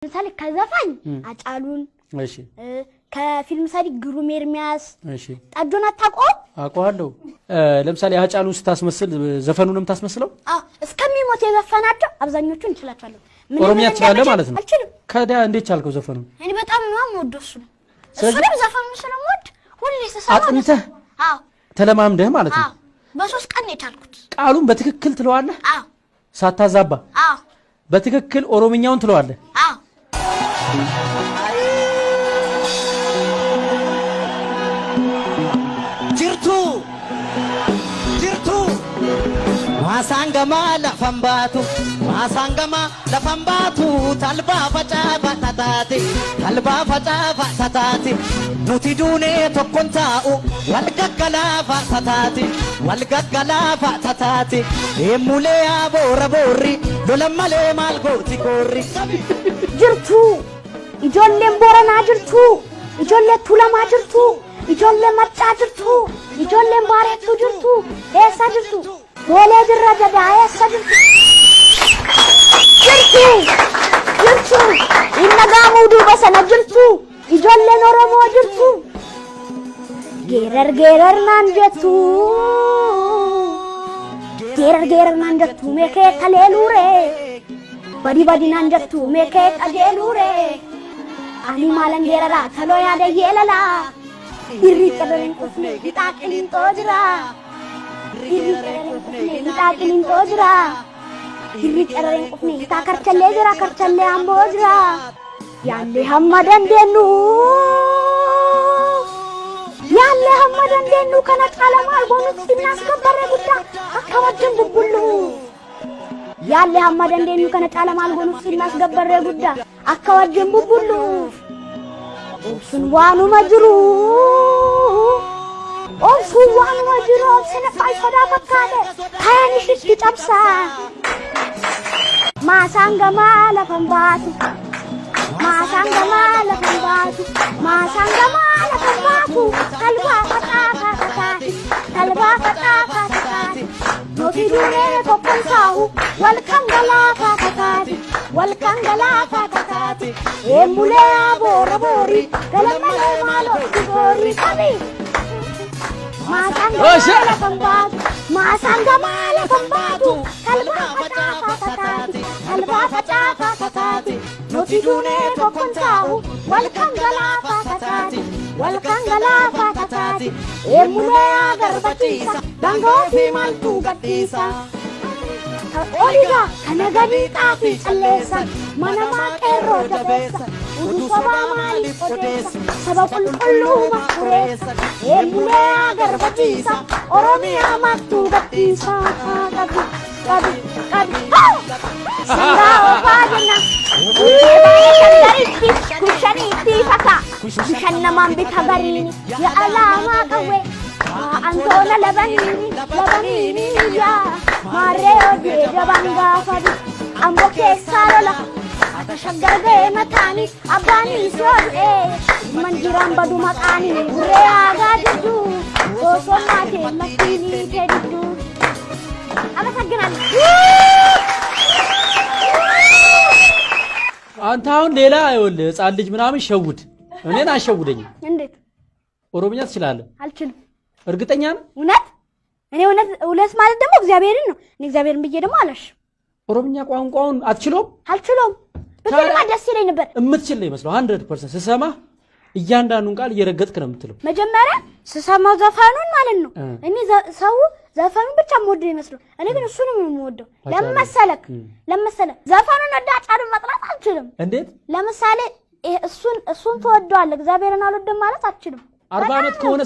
ለምሳሌ ከዘፋኝ አጫሉን እሺ ከፊልም ሰሪ ግሩም ኤርሚያስ እሺ ጣጆና ታቆም አቋለው ለምሳሌ አጫሉን ስታስመስል ዘፈኑንም ታስመስለው እስከሚሞት የዘፈናቸው አብዛኞቹን እንችላቸዋለሁ ኦሮሚያ ትችላለህ ማለት ነው አልችልም ከዳ እንዴት ቻልከው ዘፈኑ እኔ በጣም ነው የምወደው እሱንም ዘፈኑ ስለምወድ ሁሌ ተሰማ አጥንተህ አዎ ተለማምደህ ማለት ነው በሶስት ቀን የቻልኩት ቃሉን በትክክል ትለዋለህ አዎ ሳታዛባ አዎ በትክክል ኦሮሚያውን ትለዋለህ አዎ jirtu masangama lafambatu talba faca fatati nuti dune tokkonta'u wal gaggala fatati emule abora borri dolamale mal goti korri jirtu ijoolleen boranaa jirtu ijoollee tulamaa jirtu ijoollee maccaa jirtu ijoolleen baareettu jirtu eessa jirtu boolee jirra jadaa eessa jirtu inna gaamuu duuba sana jirtu ijoolleen oromoo jirtu geerar naan jettu geerar naan jettu meekee kaleeluure badi naan jettu meekee qajeeluure ani maalan geerara taloo yaada yeelala irri qadarin kufne hitaaqiliin toojira irri qadarin kufne hitaa karchallee amboo jira yaalle hamma dandeenyu kana caalamaa goonutti naasgabbarree guddaa akka wajjin bubbullu yaalle hamma dandeenyu kana caalamaa goonutti naasgabbarree guddaa akka wajjin bubbullu sun waanuma jiru sun waanuma jiru sina faayidaa fakkaate kayanishitti cabsa maasangama lafan baatu talba facaafataati nuti duunee tokkonsaa'u wal kan galaafataati eemmulee aboora boori galamalee maalootti boori qabi maasangama lafan baatu talba facaafataati nuti duunee tokkonsaa'u wal kan galaafataati eemmulee agarbachiisa dangoo fi maltuu gadhiisa oliga kana gadii xaafii calleessa mana maaqeerroo jabeessa udu sobaa maaliif odeessa saba qulqulluu makkureessa eemmulee agarbachiisa oromiyaa maltuu gadhiisa qabi sangaa ofaa jenna kushaniitti faka bishan namaan bita gariini ya alaamaa qawwe antoona labaniini yaa maarree hojii jaban gaafadu ambo keessaa lola ata shaggar ga'ee mataanii abbaanii soodhee manjiraan badu maqaanii gurree aagaa jiddu osoon maatee lakkiinii tee jiddu አመሰግናለሁ አንተ አሁን ሌላ አይወልህ ህፃን ልጅ ምናምን ሸውድ እኔን አሸውደኝ እንዴት ኦሮሚያ ትችላለህ አልችልም እርግጠኛ ነህ እኔ እውነት ማለት ደግሞ እግዚአብሔርን ነው እኔ እግዚአብሔርን ብዬ ደግሞ አላሽ ኦሮሚያ ቋንቋውን አልችሎም በጣም ደስ ይለኝ ነበር እምትችል ነው ይመስለው 100% ስሰማ እያንዳንዱን ቃል እየረገጥክ ነው የምትለው መጀመሪያ ስሰማው ዘፈኑን ማለት ነው እኔ ሰው ዘፈኑን ብቻ ሞድ ይመስለው እኔ ግን እሱንም የምወደው ለምሳሌ ዘፈኑን አጫሉን መጥራት አልችልም እንዴት ለምሳሌ እሱን ተወደዋል እግዚአብሔርን አልወደም ማለት አልችልም 40 አመት ከሆነ